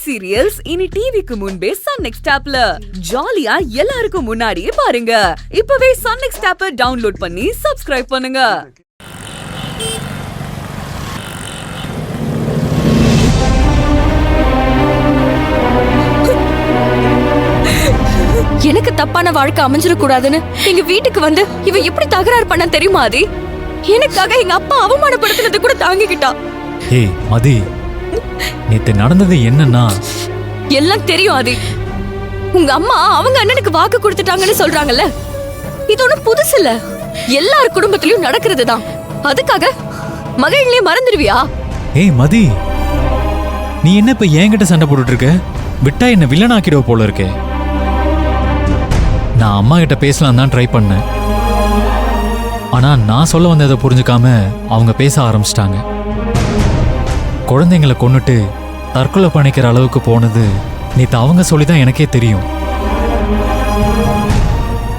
Hit serials இனி டிவிக்கு முன்பே சன் நெக்ஸ்ட் ஆப்ல ஜாலியா எல்லாருக்கும் முன்னாடியே பாருங்க. இப்பவே சன் நெக்ஸ்ட் ஆப்பை டவுன்லோட் பண்ணி சப்ஸ்கிரைப் பண்ணுங்க. எனக்கு தப்பான வாழ்க்கை அமைஞ்சிடக்கூடாதுன்னு எங்க வீட்டுக்கு வந்து இவ எப்படி தகராறு பண்ண தெரியுமா? ஆதி, எனக்காக எங்க அப்பா அவமானப்படுத்தினது கூட தாங்கிக்கிட்டா. ஏய் மதி, நேத்து நடந்தது என்னன்னா எல்லாம் தெரியும் ஆதி. உங்க அம்மா அவங்க அண்ணனுக்கு வாக்கு கொடுத்துட்டாங்கன்னு சொல்றாங்கல்ல, இது ஒண்ணும் புதுசு இல்ல, எல்லார் குடும்பத்திலயும் நடக்கிறதுதான். அதுக்காக மகிழ்ச்சியே மறந்துடுவியா? ஏய் மதி, நீ என்ன இப்ப என்கிட்ட சண்டை போட்டுட்டு இருக்க? விட்டா என்ன வில்லனாக்கிடுவ போல இருக்கே. நான் அம்மா கிட்ட பேசலாம் தான் ட்ரை பண்ணேன். ஆனா நான் சொல்ல வந்ததை புரிஞ்சுக்காம அவங்க பேச ஆரம்பிச்சிட்டாங்க. குழந்தைங்களை கொன்னுட்டு தற்கொலை பண்ணிக்கிற அளவுக்கு போனது நேத்து அவங்க சொல்லிதான் எனக்கே தெரியும்.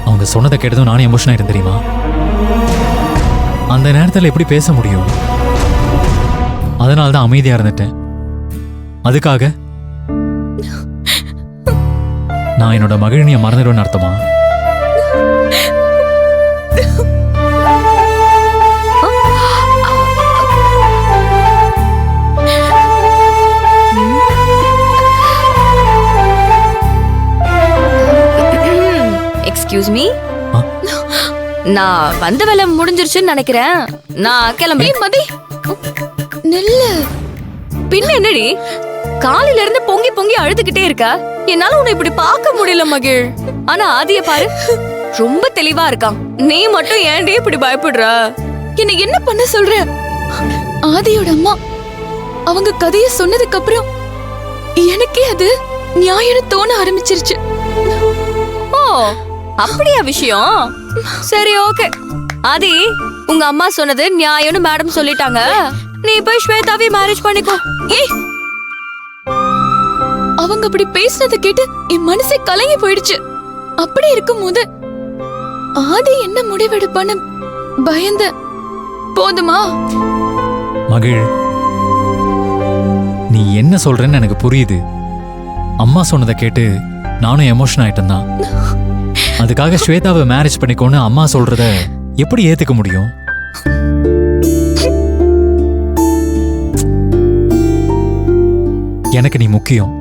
அவங்க சொன்னதை கேட்டதும் நானும் எமோஷன் ஆயிட்டேன் தெரியுமா? அந்த நேரத்தில் எப்படி பேச முடியும்? அதனால்தான் அமைதியா இருந்துட்டேன். அதுக்காக நான் என்னோட மகிழ்ச்சியை மறந்துடுவேன்னு அர்த்தமா? எக்ஸ்கியூஸ் மீ, நான் வந்த வேலை முடிஞ்சிருச்சுன்னு நினைக்கிறேன். நான் கிளம்பி. மதி நில்லு. பின்ன என்னடி, காலையில இருந்து பொங்கி பொங்கி அழுதுகிட்டே இருக்க. என்னால உன்னை இப்படி பார்க்க முடியல மகிழ். ஆனா ஆதிய பாரு, ரொம்ப தெளிவா இருக்கான். நீ மட்டும் ஏன்டி இப்படி பயப்படுற? என்ன என்ன பண்ண சொல்ற? ஆதியோட அம்மா அவங்க கதைய சொன்னதுக்கு அப்புறம் எனக்கே அது நியாயம் தோண ஆரம்பிச்சிருச்சு. ஓ, அப்படியா விஷயம்? சரி, ஓகே. ஆதி, உங்க அம்மா சொன்னது நியாயம்னு மேடம் சொல்லிட்டாங்க. நீ போய் ஸ்வேதாவை மேரேஜ் பண்ணிக்கோ. அவங்க அப்படி பேசினதை கேட்டு என் மனசே கலங்கி போயிடுச்சு. அப்படி இருக்கும்போது ஆதி என்ன முடிவெடுப்பான்னு பயந்த. போதுமா? மகிழ், நீ என்ன சொல்றன்னு எனக்கு புரியுது. அம்மா சொன்னதை கேட்டு நானும் எமோஷன் ஆயிட்டேன் தான். அதுக்காக ஸ்வேதாவை மேரேஜ் பண்ணிக்கோன்னு அம்மா சொல்றத எப்படி ஏத்துக்க முடியும்? எனக்கு நீ முக்கியம்.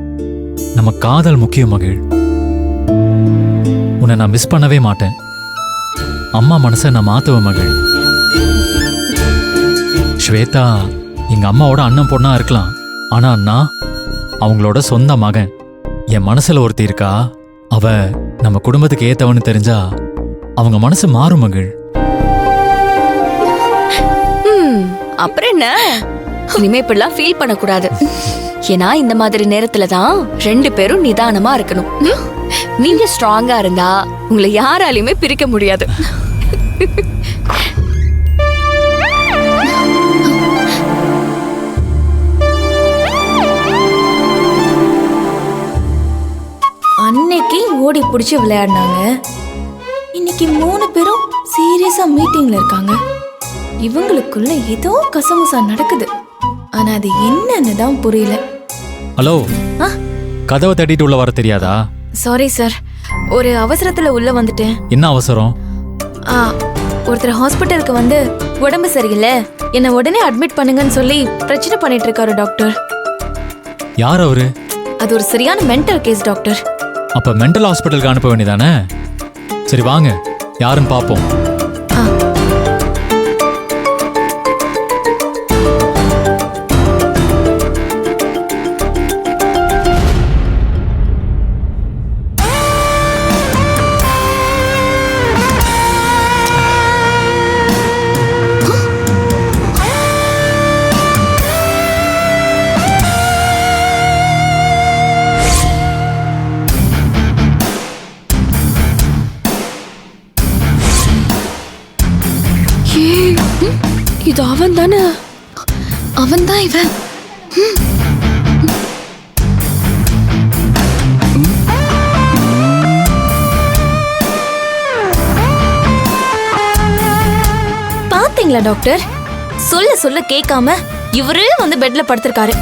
நம்ம காதல் முக்கியம் மகிழ். உன்னை நான் மிஸ் பண்ணவே மாட்டேன். அம்மா மனசை நான் மாத்துவேன் மகிழ். ஸ்வேதா எங்க அம்மாவோட அண்ணன் பொண்ணா இருக்கலாம், ஆனா நான் அவங்களோட சொந்த மகன். என் மனசுல ஒருத்தி இருக்கா, அவ நம்ம குடும்பத்துக்கு ஏத்தவன்னு தெரிஞ்சா அவங்க மனசு மாறும் மகிழ். அப்புறம் என்ன, இனிமே இப்படிலாம் ஃபீல் பண்ணக்கூடாது. ஏன்னா இந்த மாதிரி நேரத்துல தான் ரெண்டு பேரும் நிதானமா இருக்கணும். நீங்க ஸ்ட்ராங்கா இருந்தா உங்களை யாராலையுமே பிரிக்க முடியாது. அன்னைக்கு ஓடி பிடிச்சி விளையாடினாங்க. இன்னைக்கு 3 பேரும் சீரியஸா மீட்டிங்ல இருக்காங்க. இவங்களுக்குள்ள ஏதோ கசமுசா நடக்குது. ஆனா அது என்னன்னு தான் புரியல. ஹலோ, கதவை தட்டிட்டு உள்ள வர தெரியாதா? சாரி சார், ஒரு அவசரத்துல உள்ள வந்துட்டேன். என்ன அவசரம்? ஒருத்தர் ஹாஸ்பிட்டலுக்கு வந்து உடம்பு சரியில்லை, என்னை உடனே அட்மிட் பண்ணுங்கன்னு சொல்லி பிரச்சனை பண்ணிட்டு இருக்காரு டாக்டர். யார் அவரு? அது ஒரு சரியான மென்டல் கேஸ் டாக்டர். அப்ப மென்டல் ஹாஸ்பிட்டலுக்கு அனுப்ப வேண்டியதானே? சரி வாங்க, யாருன்னு பாப்போம். இது அவன் தானே? அவன் தான் இவன். பாத்தீங்களா டாக்டர், சொல்ல சொல்ல கேட்காம இவரே வந்து பெட்ல படுத்திருக்காரு.